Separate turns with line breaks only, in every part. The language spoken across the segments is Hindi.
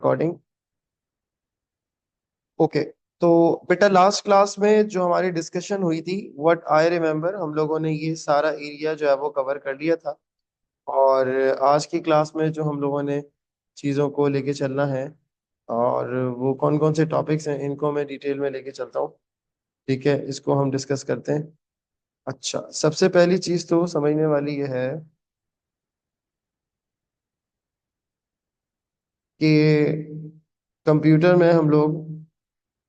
रिकॉर्डिंग। ओके। तो बेटा लास्ट क्लास में जो हमारी डिस्कशन हुई थी, व्हाट आई रिमेम्बर, हम लोगों ने ये सारा एरिया जो है वो कवर कर लिया था। और आज की क्लास में जो हम लोगों ने चीज़ों को लेके चलना है, और वो कौन कौन से टॉपिक्स हैं इनको मैं डिटेल में लेके चलता हूँ। ठीक है, इसको हम डिस्कस करते हैं। अच्छा, सबसे पहली चीज़ तो समझने वाली ये है कि कंप्यूटर में हम लोग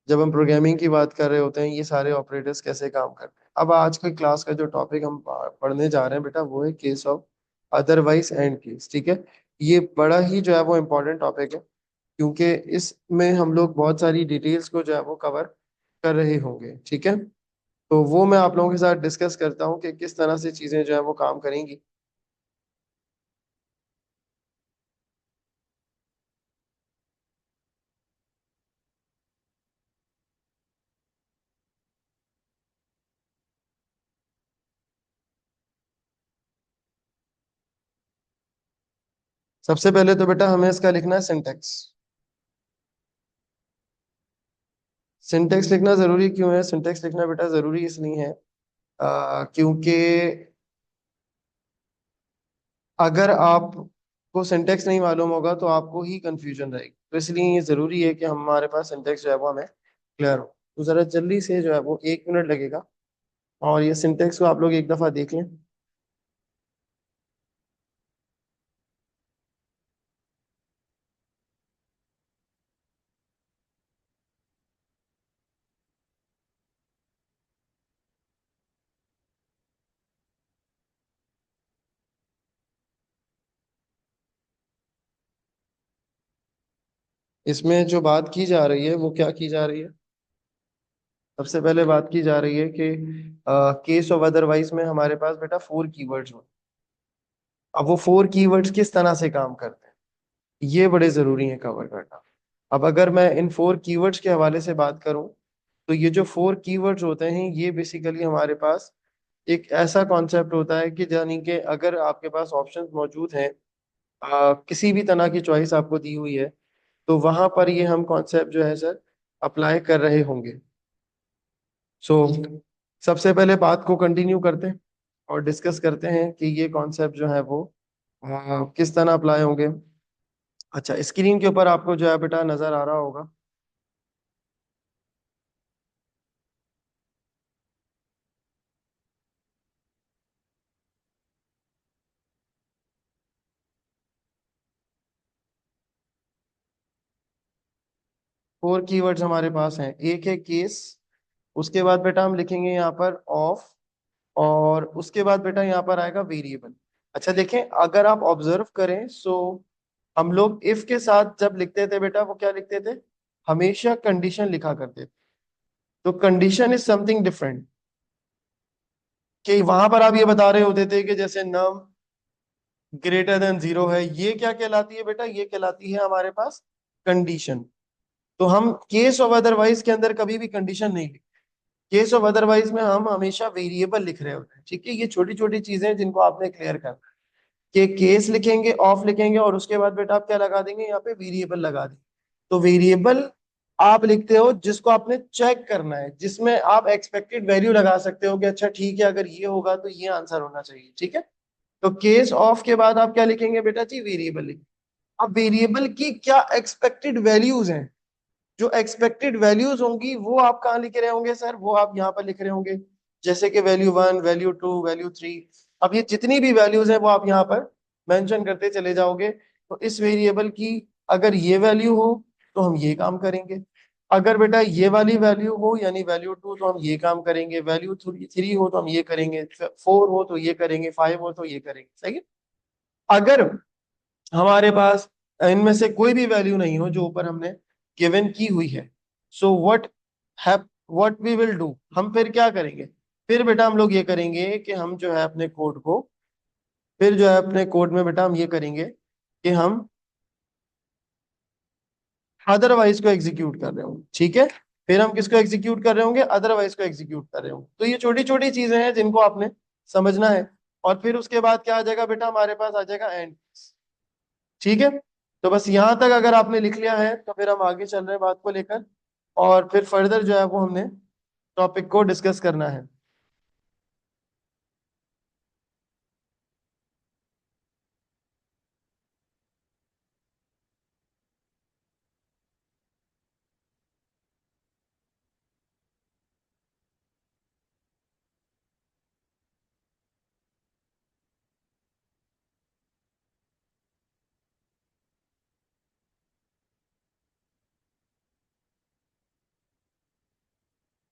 जब हम प्रोग्रामिंग की बात कर रहे होते हैं, ये सारे ऑपरेटर्स कैसे काम करते हैं। अब आज की क्लास का जो टॉपिक हम पढ़ने जा रहे हैं बेटा, वो है case of otherwise and case. ठीक है, ये बड़ा ही जो है वो इम्पोर्टेंट टॉपिक है, क्योंकि इसमें हम लोग बहुत सारी डिटेल्स को जो है वो कवर कर रहे होंगे। ठीक है, तो वो मैं आप लोगों के साथ डिस्कस करता हूँ कि किस तरह से चीज़ें जो है वो काम करेंगी। सबसे पहले तो बेटा हमें इसका लिखना है सिंटेक्स। सिंटेक्स लिखना जरूरी क्यों है? सिंटेक्स लिखना बेटा जरूरी इसलिए है क्योंकि अगर आपको सिंटेक्स नहीं मालूम होगा तो आपको ही कंफ्यूजन रहेगी। तो इसलिए ये जरूरी है कि हमारे पास सिंटेक्स जो है वो हमें क्लियर हो। तो जरा जल्दी से जो है वो 1 मिनट लगेगा, और ये सिंटेक्स को आप लोग एक दफा देख लें। इसमें जो बात की जा रही है वो क्या की जा रही है? सबसे पहले बात की जा रही है कि केस ऑफ अदरवाइज में हमारे पास बेटा 4 कीवर्ड्स हो। अब वो 4 कीवर्ड्स किस तरह से काम करते हैं, ये बड़े जरूरी है कवर करना। अब अगर मैं इन 4 कीवर्ड्स के हवाले से बात करूं, तो ये जो 4 कीवर्ड्स होते हैं ये बेसिकली हमारे पास एक ऐसा कॉन्सेप्ट होता है कि यानी कि अगर आपके पास ऑप्शंस मौजूद हैं, किसी भी तरह की चॉइस आपको दी हुई है, तो वहां पर ये हम कॉन्सेप्ट जो है सर अप्लाई कर रहे होंगे। सो सबसे पहले बात को कंटिन्यू करते हैं और डिस्कस करते हैं कि ये कॉन्सेप्ट जो है वो किस तरह अप्लाई होंगे। अच्छा, स्क्रीन के ऊपर आपको जो है बेटा नजर आ रहा होगा। 4 कीवर्ड्स हमारे पास हैं। एक है केस, उसके बाद बेटा हम लिखेंगे यहाँ पर ऑफ, और उसके बाद बेटा यहाँ पर आएगा वेरिएबल। अच्छा देखें, अगर आप ऑब्जर्व करें सो हम लोग इफ के साथ जब लिखते थे बेटा, वो क्या लिखते थे? हमेशा कंडीशन लिखा करते थे। तो कंडीशन इज समथिंग डिफरेंट, कि वहां पर आप ये बता रहे होते थे कि जैसे नम ग्रेटर देन 0 है, ये क्या कहलाती है बेटा? ये कहलाती है हमारे पास कंडीशन। तो हम केस ऑफ अदरवाइज के अंदर कभी भी कंडीशन नहीं लिखते। केस ऑफ अदरवाइज में हम हमेशा वेरिएबल लिख रहे होते हैं। ठीक है, ये छोटी छोटी चीजें हैं जिनको आपने क्लियर करना है, कि केस लिखेंगे, ऑफ लिखेंगे, और उसके बाद बेटा आप क्या लगा देंगे? यहाँ पे वेरिएबल लगा देंगे। तो वेरिएबल आप लिखते हो जिसको आपने चेक करना है, जिसमें आप एक्सपेक्टेड वैल्यू लगा सकते हो कि अच्छा ठीक है, अगर ये होगा तो ये आंसर होना चाहिए। ठीक है, तो केस ऑफ के बाद आप क्या लिखेंगे बेटा जी? वेरिएबल लिखेंगे। अब वेरिएबल की क्या एक्सपेक्टेड वैल्यूज हैं? जो एक्सपेक्टेड वैल्यूज होंगी वो आप कहाँ लिख रहे होंगे सर? वो आप यहाँ पर लिख रहे होंगे, जैसे कि वैल्यू 1, वैल्यू 2, वैल्यू 3। अब ये जितनी भी वैल्यूज हैं वो आप यहाँ पर मेंशन करते चले जाओगे। तो इस वेरिएबल की अगर ये वैल्यू हो तो हम ये काम करेंगे, अगर बेटा ये वाली वैल्यू हो यानी वैल्यू 2 तो हम ये काम करेंगे, वैल्यू 3 हो तो हम ये करेंगे, 4 हो तो ये करेंगे, 5 हो तो ये करेंगे। सही है। अगर हमारे पास इनमें से कोई भी वैल्यू नहीं हो जो ऊपर हमने गिवन की हुई है, so what we will do, हम फिर क्या करेंगे? फिर बेटा हम लोग ये करेंगे कि हम जो है अपने कोड को, फिर जो है अपने कोड में बेटा हम ये करेंगे कि हम अदरवाइज को एग्जीक्यूट कर रहे होंगे। ठीक है, फिर हम किसको एग्जीक्यूट कर रहे होंगे? अदरवाइज को एग्जीक्यूट कर रहे होंगे। तो ये छोटी छोटी चीजें हैं जिनको आपने समझना है। और फिर उसके बाद क्या आ जाएगा बेटा? हमारे पास आ जाएगा एंड। ठीक है, तो बस यहाँ तक अगर आपने लिख लिया है तो फिर हम आगे चल रहे हैं बात को लेकर, और फिर फर्दर जो है वो हमने टॉपिक को डिस्कस करना है।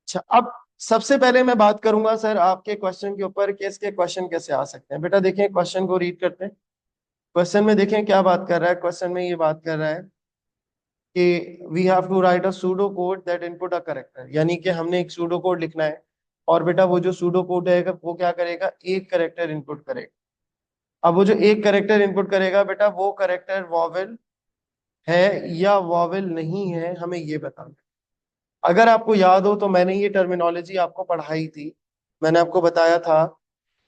अच्छा, अब सबसे पहले मैं बात करूंगा सर आपके क्वेश्चन के ऊपर कि इसके क्वेश्चन कैसे आ सकते हैं। बेटा देखें, क्वेश्चन को रीड करते हैं। क्वेश्चन में देखें क्या बात कर रहा है। क्वेश्चन में ये बात कर रहा है कि we have to write a pseudo code that input a character, यानी कि हमने एक सूडो कोड लिखना है, और बेटा वो जो सूडो कोड है वो क्या करेगा, एक करेक्टर इनपुट करेगा। अब वो जो एक करेक्टर इनपुट करेगा बेटा, वो करेक्टर वॉवेल है या वॉवेल नहीं है, हमें ये बताना। अगर आपको याद हो तो मैंने ये टर्मिनोलॉजी आपको पढ़ाई थी। मैंने आपको बताया था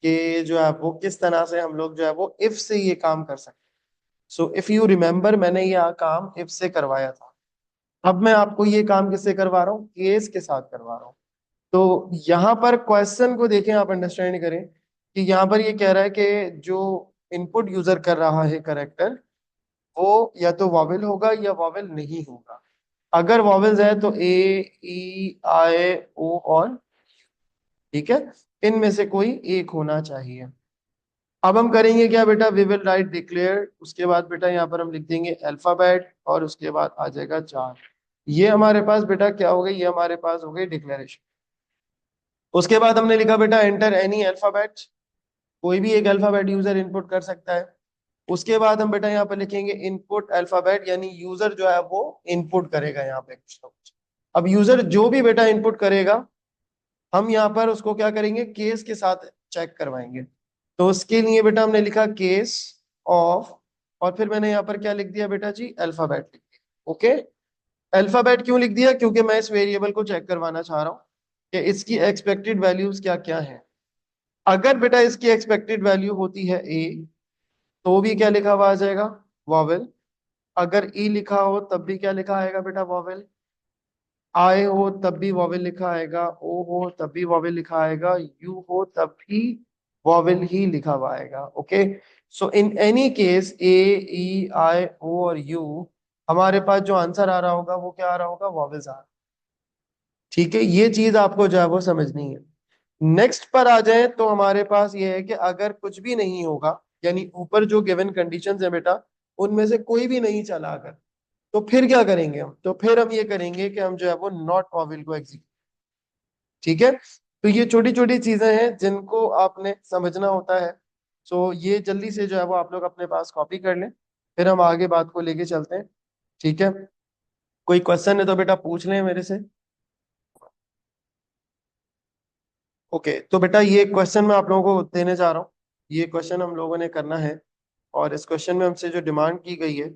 कि जो है वो किस तरह से हम लोग जो है वो इफ से ये काम कर सकते हैं। सो इफ यू रिमेम्बर, मैंने ये काम इफ से करवाया था। अब मैं आपको ये काम किससे करवा रहा हूँ, केस के साथ करवा रहा हूँ। तो यहाँ पर क्वेश्चन को देखें, आप अंडरस्टैंड करें कि यहाँ पर ये कह रहा है कि जो इनपुट यूजर कर रहा है करेक्टर, वो या तो वॉवेल होगा या वॉवेल नहीं होगा। अगर वॉवेल्स है तो ए, ई, आई, ओ और, ठीक है, इनमें से कोई एक होना चाहिए। अब हम करेंगे क्या बेटा, वी विल राइट डिक्लेयर, उसके बाद बेटा यहाँ पर हम लिख देंगे अल्फाबेट, और उसके बाद आ जाएगा 4। ये हमारे पास बेटा क्या हो गई, ये हमारे पास हो गई डिक्लेरेशन। उसके बाद हमने लिखा बेटा एंटर एनी अल्फाबेट, कोई भी एक अल्फाबेट यूजर इनपुट कर सकता है। उसके बाद हम बेटा यहाँ पर लिखेंगे इनपुट अल्फाबेट, यानी यूजर जो है वो इनपुट करेगा यहाँ पे कुछ ना कुछ। अब यूजर जो भी बेटा इनपुट करेगा, हम यहाँ पर उसको क्या करेंगे, केस के साथ चेक करवाएंगे। तो उसके लिए बेटा हमने लिखा केस ऑफ, और फिर मैंने यहाँ पर क्या लिख दिया बेटा जी, अल्फाबेट लिख दिया। ओके, अल्फाबेट क्यों लिख दिया, क्योंकि मैं इस वेरिएबल को चेक करवाना चाह रहा हूँ कि इसकी एक्सपेक्टेड वैल्यूज क्या क्या है। अगर बेटा इसकी एक्सपेक्टेड वैल्यू होती है ए, तो भी क्या लिखा हुआ आ जाएगा, वॉवेल। अगर ई लिखा हो तब भी क्या लिखा आएगा बेटा, वॉवेल। आई हो तब भी वॉवेल लिखा आएगा, ओ हो तब भी वॉवेल लिखा आएगा, यू हो तब भी वॉवेल ही लिखा हुआ आएगा। Okay, so in any case A, E, I, O और यू, हमारे पास जो आंसर आ रहा होगा वो क्या आ रहा होगा, वॉवेल्स आ रहा। ठीक है, ये चीज आपको जो है वो समझनी है। नेक्स्ट पर आ जाए तो हमारे पास ये है कि अगर कुछ भी नहीं होगा, यानी ऊपर जो गिवन कंडीशंस है बेटा, उनमें से कोई भी नहीं चला अगर, तो फिर क्या करेंगे हम, तो फिर हम ये करेंगे कि हम जो है वो नॉट वॉवेल को एग्जीक्यूट। ठीक है, तो ये छोटी छोटी चीजें हैं जिनको आपने समझना होता है। सो ये जल्दी से जो है वो आप लोग अपने पास कॉपी कर लें, फिर हम आगे बात को लेके चलते हैं। ठीक है, कोई क्वेश्चन है तो बेटा पूछ लें मेरे से। ओके, तो बेटा ये क्वेश्चन मैं आप लोगों को देने जा रहा हूँ। ये क्वेश्चन हम लोगों ने करना है, और इस क्वेश्चन में हमसे जो डिमांड की गई है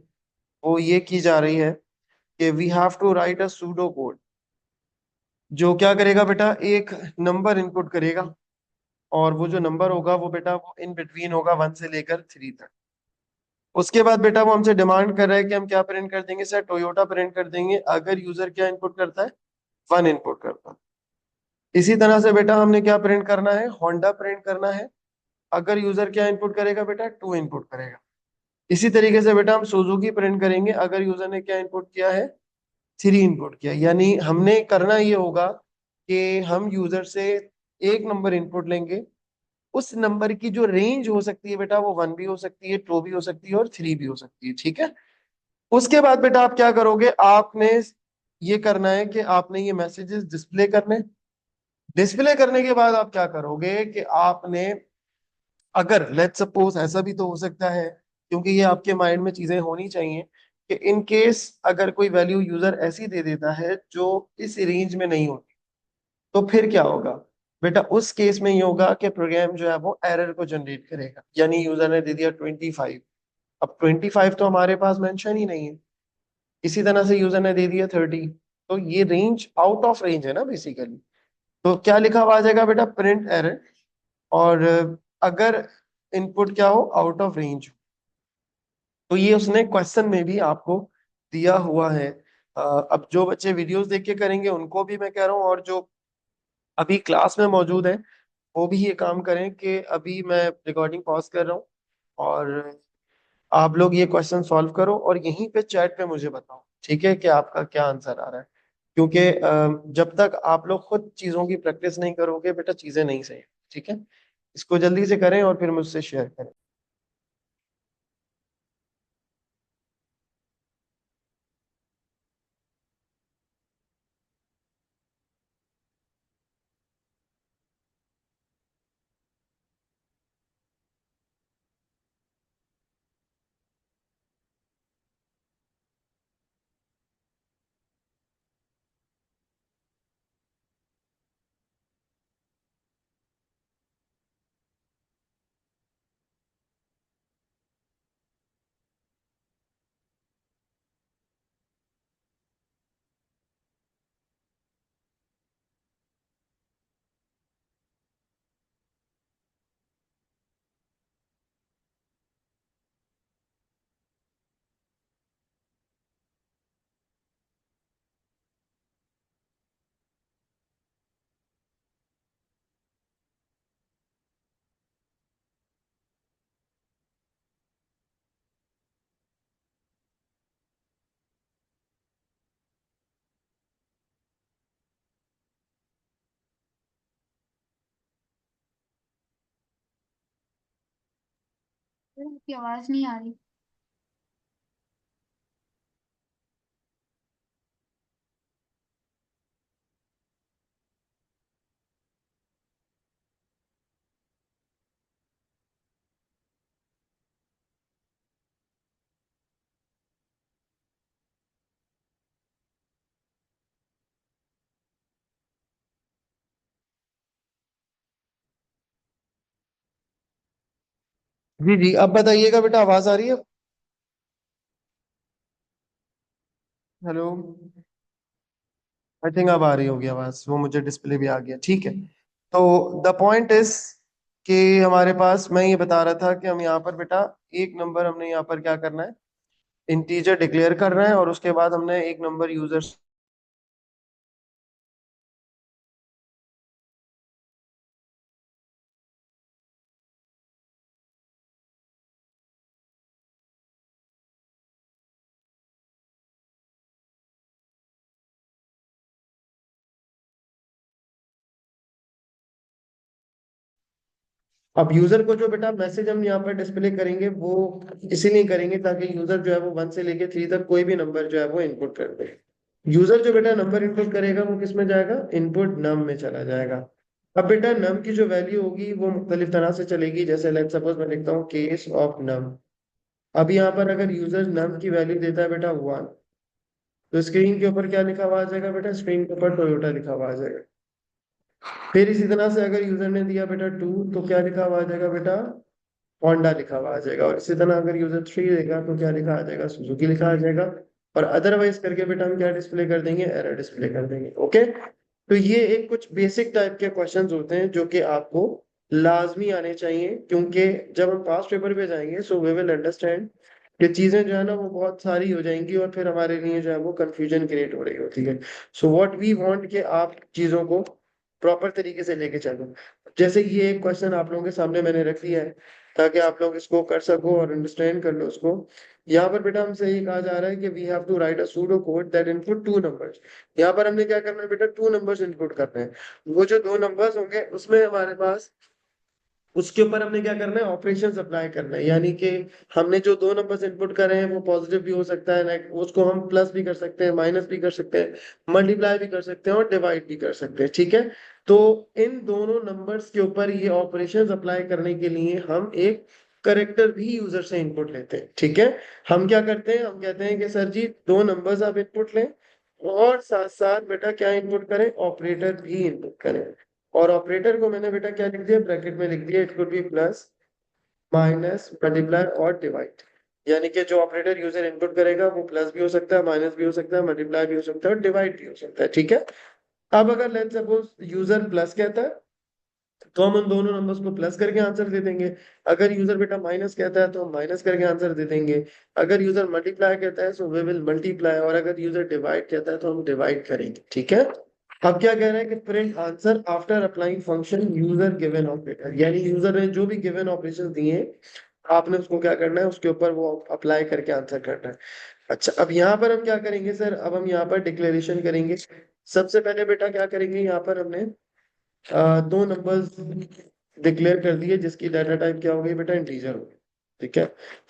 वो ये की जा रही है कि we have to write a pseudo code, जो क्या करेगा बेटा, एक नंबर इनपुट करेगा, और वो जो नंबर होगा वो बेटा वो इन बिटवीन होगा 1 से लेकर 3 तक। उसके बाद बेटा वो हमसे डिमांड कर रहा है कि हम क्या प्रिंट कर देंगे सर, टोयोटा प्रिंट कर देंगे अगर यूजर क्या इनपुट करता है, 1 इनपुट करता है। इसी तरह से बेटा हमने क्या प्रिंट करना है, होंडा प्रिंट करना है अगर यूजर क्या इनपुट करेगा बेटा, 2 इनपुट करेगा। इसी तरीके से बेटा हम सुजुकी प्रिंट करेंगे अगर यूजर ने क्या इनपुट किया है, 3 इनपुट किया। यानी हमने करना ये होगा कि हम यूजर से एक नंबर इनपुट लेंगे, उस नंबर की जो रेंज हो सकती है बेटा वो 1 भी हो सकती है, 2 भी हो सकती है और 3 भी हो सकती है। ठीक है, उसके बाद बेटा आप क्या करोगे, आपने ये करना है कि आपने ये मैसेजेस डिस्प्ले करने। डिस्प्ले करने के बाद आप क्या करोगे कि आपने, अगर लेट्स सपोज ऐसा भी तो हो सकता है, क्योंकि ये आपके माइंड में चीजें होनी चाहिए कि इन केस अगर कोई वैल्यू यूजर ऐसी दे देता है जो इस रेंज में नहीं होती, तो फिर क्या होगा बेटा, उस केस में ये होगा कि प्रोग्राम जो है वो एरर को जनरेट करेगा। यानी यूजर ने दे दिया 25, अब 25 तो हमारे पास मेंशन ही नहीं है। इसी तरह से यूजर ने दे दिया 30, तो ये रेंज आउट ऑफ रेंज है ना बेसिकली। तो क्या लिखा हुआ आ जाएगा बेटा, प्रिंट एरर। और अगर इनपुट क्या हो, आउट ऑफ रेंज, तो ये उसने क्वेश्चन में भी आपको दिया हुआ है। अब जो बच्चे वीडियोस देख के करेंगे उनको भी मैं कह रहा हूँ, और जो अभी क्लास में मौजूद है वो भी ये काम करें कि अभी मैं रिकॉर्डिंग पॉज कर रहा हूँ और आप लोग ये क्वेश्चन सॉल्व करो और यहीं पे चैट पे मुझे बताओ, ठीक है, कि आपका क्या आंसर आ रहा है। क्योंकि जब तक आप लोग खुद चीजों की प्रैक्टिस नहीं करोगे बेटा चीजें नहीं सही, ठीक है। इसको जल्दी से करें और फिर मुझसे शेयर करें।
की आवाज नहीं आ रही।
जी जी, अब बताइएगा बेटा, आवाज आ रही है? हेलो। आई थिंक अब आ रही होगी आवाज, वो मुझे डिस्प्ले भी आ गया, ठीक है। तो द पॉइंट इज कि हमारे पास, मैं ये बता रहा था कि हम यहाँ पर बेटा एक नंबर हमने यहाँ पर क्या करना है, इंटीजर डिक्लेयर कर रहे हैं और उसके बाद हमने एक नंबर यूजर। अब यूजर को जो बेटा मैसेज हम यहाँ पर डिस्प्ले करेंगे वो इसीलिए करेंगे ताकि यूजर जो है वो 1 से लेके 3 तक कोई भी नंबर जो है वो इनपुट कर दे। यूजर जो बेटा नंबर इनपुट करेगा वो किस में जाएगा, इनपुट नम में चला जाएगा। अब बेटा नम की जो वैल्यू होगी वो मुख्तलिफ तरह से चलेगी, जैसे लेट सपोज मैं लिखता हूँ केस ऑफ नम। अब यहाँ पर अगर यूजर नम की वैल्यू देता है बेटा 1, तो स्क्रीन के ऊपर क्या लिखा हुआ आ जाएगा बेटा, स्क्रीन के ऊपर टोयोटा लिखा हुआ आ जाएगा। फिर इसी तरह से अगर यूजर ने दिया बेटा 2, तो क्या लिखा हुआ आ जाएगा बेटा, होंडा लिखा हुआ आ जाएगा। और इसी तरह अगर यूजर 3 देगा तो क्या लिखा आ जाएगा, सुजुकी लिखा आ जाएगा। और अदरवाइज करके बेटा हम क्या डिस्प्ले कर देंगे, एरर डिस्प्ले कर देंगे। ओके, तो ये एक कुछ बेसिक टाइप के क्वेश्चंस होते हैं जो कि आपको लाजमी आने चाहिए, क्योंकि जब हम पास पेपर पे जाएंगे सो वी विल अंडरस्टैंड कि चीजें जो है ना वो बहुत सारी हो जाएंगी और फिर हमारे लिए जो है वो कंफ्यूजन क्रिएट हो रही होती है। सो व्हाट वी वांट कि आप चीजों को प्रॉपर तरीके से लेके चलो। जैसे ये एक क्वेश्चन आप लोगों के सामने मैंने रख दिया है ताकि आप लोग इसको कर सको और अंडरस्टैंड कर लो उसको। यहाँ पर बेटा हमसे ये कहा जा रहा है कि we have to write a pseudo code that input 2 numbers. यहाँ पर हमने क्या करना है बेटा, 2 नंबर्स इनपुट करने हैं। वो जो 2 नंबर्स होंगे उसमें हमारे पास, उसके ऊपर हमने क्या करना है, ऑपरेशंस अप्लाई करना है। यानी कि हमने जो 2 नंबर्स इनपुट करे हैं वो पॉजिटिव भी हो सकता है, उसको हम प्लस भी कर सकते हैं, माइनस भी कर सकते हैं, मल्टीप्लाई भी कर सकते हैं और डिवाइड भी कर सकते हैं, ठीक है। तो इन दोनों नंबर्स के ऊपर ये ऑपरेशंस अप्लाई करने के लिए हम एक करेक्टर भी यूजर से इनपुट लेते हैं, ठीक है। हम क्या करते हैं, हम कहते हैं कि सर जी 2 नंबर्स आप इनपुट लें और साथ साथ बेटा क्या इनपुट करें, ऑपरेटर भी इनपुट करें। और ऑपरेटर को मैंने बेटा क्या लिख दिया, ब्रैकेट में लिख दिया, it could be plus, minus, multiply और डिवाइड। यानी कि जो ऑपरेटर यूजर इनपुट करेगा वो प्लस भी हो सकता है, माइनस भी हो सकता है, मल्टीप्लाई भी हो सकता है और डिवाइड भी हो सकता है, ठीक है। अब अगर लेट्स सपोज यूजर प्लस कहता है तो हम उन दोनों नंबर्स को प्लस करके आंसर दे देंगे। अगर यूजर बेटा माइनस कहता है तो हम माइनस करके आंसर दे देंगे। अगर यूजर मल्टीप्लाई कहता है सो वी विल मल्टीप्लाई, और अगर यूजर डिवाइड कहता है तो हम डिवाइड करेंगे। ठीक है। अब क्या कह रहा है कि print answer after applying function user given operator, यानी यूजर ने जो भी गिवन ऑपरेशन दिए आपने उसको क्या करना है, उसके ऊपर वो अप्लाई करके आंसर करना है। अच्छा, अब यहाँ पर हम क्या करेंगे सर, अब हम यहाँ पर डिक्लेरेशन करेंगे। सबसे पहले बेटा क्या करेंगे, यहाँ पर हमने दो नंबर्स डिक्लेयर कर दिए जिसकी डाटा टाइप क्या हो गई बेटा, इंटीजर हो गई। ठीक है।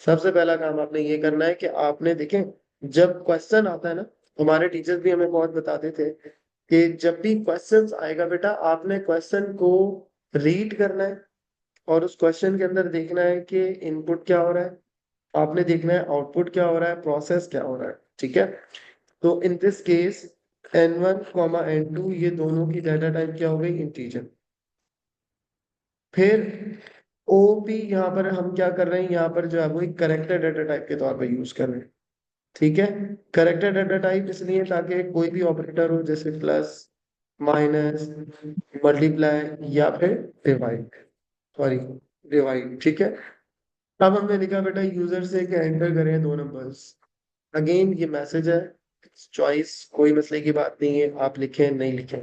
सबसे पहला काम आपने ये करना है कि आपने देखें, जब क्वेश्चन आता है ना, हमारे टीचर्स भी हमें बहुत बताते थे कि जब भी क्वेश्चन आएगा बेटा आपने क्वेश्चन को रीड करना है और उस क्वेश्चन के अंदर देखना है कि इनपुट क्या हो रहा है, आपने देखना है आउटपुट क्या हो रहा है, प्रोसेस क्या हो रहा है। ठीक है। तो in this case n1 n2 ये दोनों की डाटा टाइप क्या हो गई, इंटीजर। फिर ओपी यहाँ पर हम क्या कर रहे हैं, यहाँ पर जो है वो एक करेक्टर डाटा टाइप के तौर पर यूज कर रहे हैं। ठीक है। करेक्टर डाटा टाइप इसलिए ताकि कोई भी ऑपरेटर हो जैसे प्लस, माइनस, मल्टीप्लाई या फिर डिवाइड, सॉरी डिवाइड। ठीक है। अब हमने लिखा बेटा यूजर से कि एंटर करें दो नंबर्स। अगेन ये मैसेज है, चॉइस, कोई मसले की बात नहीं है, आप लिखें नहीं लिखें।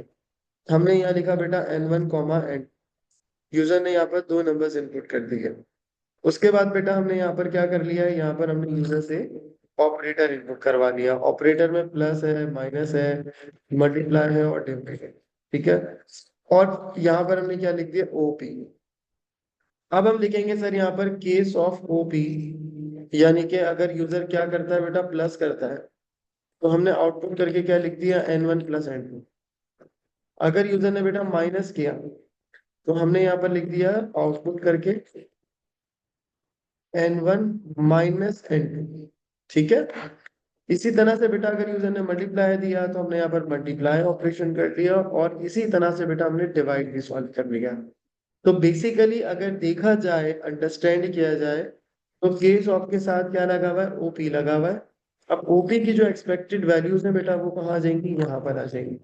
हमने यहाँ लिखा बेटा n1 यूजर ने यहाँ पर दो नंबर्स इनपुट कर दिए। उसके बाद बेटा हमने यहाँ पर क्या कर लिया है, यहाँ पर हमने यूजर से ऑपरेटर इनपुट करवा लिया। ऑपरेटर में प्लस है, माइनस है, मल्टीप्लाई है और डिवाइड है। ठीक है। और यहाँ पर हमने क्या लिख दिया, ओपी। अब हम लिखेंगे सर यहाँ पर केस ऑफ ओपी, यानी कि अगर यूजर क्या करता है बेटा, प्लस करता है, तो हमने आउटपुट करके क्या लिख दिया, n1 + n2। अगर यूजर ने बेटा माइनस किया तो हमने यहाँ पर लिख दिया आउटपुट करके n1 - n2। ठीक है। इसी तरह से बेटा अगर यूजर ने मल्टीप्लाई दिया तो हमने यहाँ पर मल्टीप्लाई ऑपरेशन कर दिया, और इसी तरह से बेटा हमने डिवाइड भी सॉल्व कर लिया। तो बेसिकली अगर देखा जाए, अंडरस्टैंड किया जाए, तो केस ऑफ के साथ क्या लगा हुआ है, ओपी लगा हुआ है। अब ओपी की जो एक्सपेक्टेड वैल्यूज है बेटा वो कहाँ आ जाएंगी, यहाँ पर आ जाएंगी।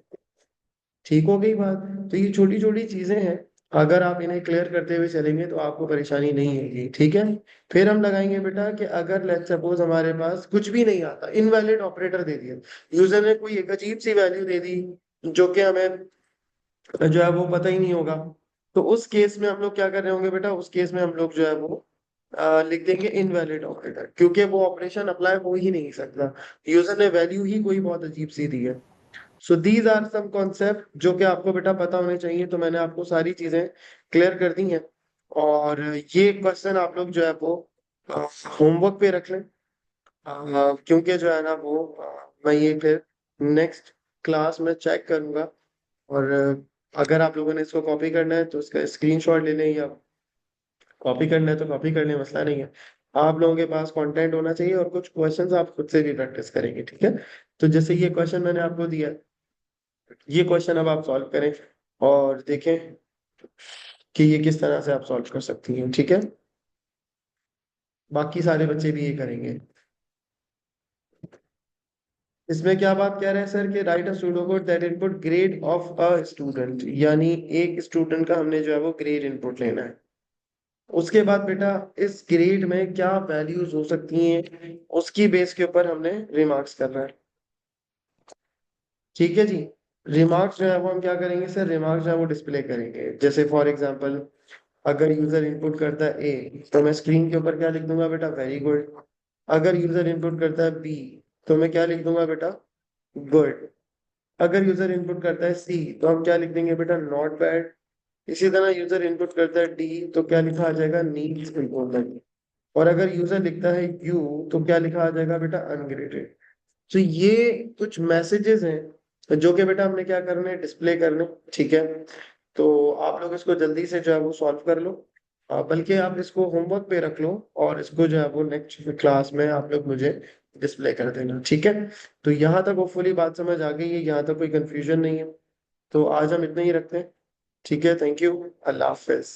ठीक हो गई बात। तो ये छोटी छोटी चीजें हैं, अगर आप इन्हें क्लियर करते हुए चलेंगे तो आपको परेशानी नहीं होगी। ठीक है। फिर हम लगाएंगे बेटा कि अगर लेट्स सपोज हमारे पास कुछ भी नहीं आता, इनवैलिड ऑपरेटर दे दिया, यूजर ने कोई एक अजीब सी वैल्यू दे दी जो कि हमें जो है वो पता ही नहीं होगा, तो उस केस में हम लोग क्या कर रहे होंगे बेटा, उस केस में हम लोग जो है वो लिख देंगे इनवैलिड ऑपरेटर, क्योंकि वो ऑपरेशन अप्लाई हो ही नहीं सकता, यूजर ने वैल्यू ही कोई बहुत अजीब सी दी है। So these are some concept जो कि आपको बेटा पता होने चाहिए, तो मैंने आपको सारी चीजें क्लियर कर दी हैं। और ये क्वेश्चन आप लोग जो है वो होमवर्क पे रख लें, क्योंकि जो है ना वो मैं ये फिर नेक्स्ट क्लास में चेक करूंगा। और अगर आप लोगों ने इसको कॉपी करना है तो इसका स्क्रीनशॉट ले लें, या कॉपी करना है तो कॉपी कर लें, मसला नहीं है। आप लोगों के पास कंटेंट होना चाहिए और कुछ क्वेश्चंस आप खुद से भी प्रैक्टिस करेंगे। ठीक है। तो जैसे ये क्वेश्चन मैंने आपको दिया, ये क्वेश्चन अब आप सॉल्व करें और देखें कि ये किस तरह से आप सॉल्व कर सकती हैं। ठीक है। बाकी सारे बच्चे भी ये करेंगे। इसमें क्या बात कह रहे हैं सर कि write a pseudocode that input grade of a student, यानी एक स्टूडेंट का हमने जो है वो ग्रेड इनपुट लेना है। उसके बाद बेटा इस ग्रेड में क्या वैल्यूज हो सकती हैं उसकी बेस के ऊपर हमने रिमार्क्स करना है। ठीक है जी। रिमार्क्स जो है वो हम क्या करेंगे सर, रिमार्क्स जो है वो डिस्प्ले करेंगे। जैसे फॉर एग्जांपल अगर यूजर इनपुट करता है ए तो मैं स्क्रीन के ऊपर क्या लिख दूंगा बेटा, वेरी गुड। अगर यूजर इनपुट करता है बी तो मैं क्या लिख दूंगा बेटा, गुड। अगर यूजर इनपुट करता है सी तो हम क्या लिख देंगे बेटा, नॉट बैड। इसी तरह यूजर इनपुट करता है डी तो क्या लिखा आ जाएगा, नीड्स इम्प्रूवमेंट। और अगर यूजर लिखता है यू तो क्या लिखा आ जाएगा बेटा, अनग्रेडेड। तो ये कुछ मैसेजेस हैं जो कि बेटा हमने क्या करने हैं, डिस्प्ले करने। ठीक है। तो आप लोग इसको जल्दी से जो है वो सॉल्व कर लो, बल्कि आप इसको होमवर्क पे रख लो, और इसको जो है वो नेक्स्ट क्लास में आप लोग मुझे डिस्प्ले कर देना। ठीक है। तो यहाँ तक होपफुली बात समझ आ गई है, यहाँ तक कोई कंफ्यूजन नहीं है। तो आज हम इतना ही रखते हैं। ठीक है। Thank you. Allah Hafiz.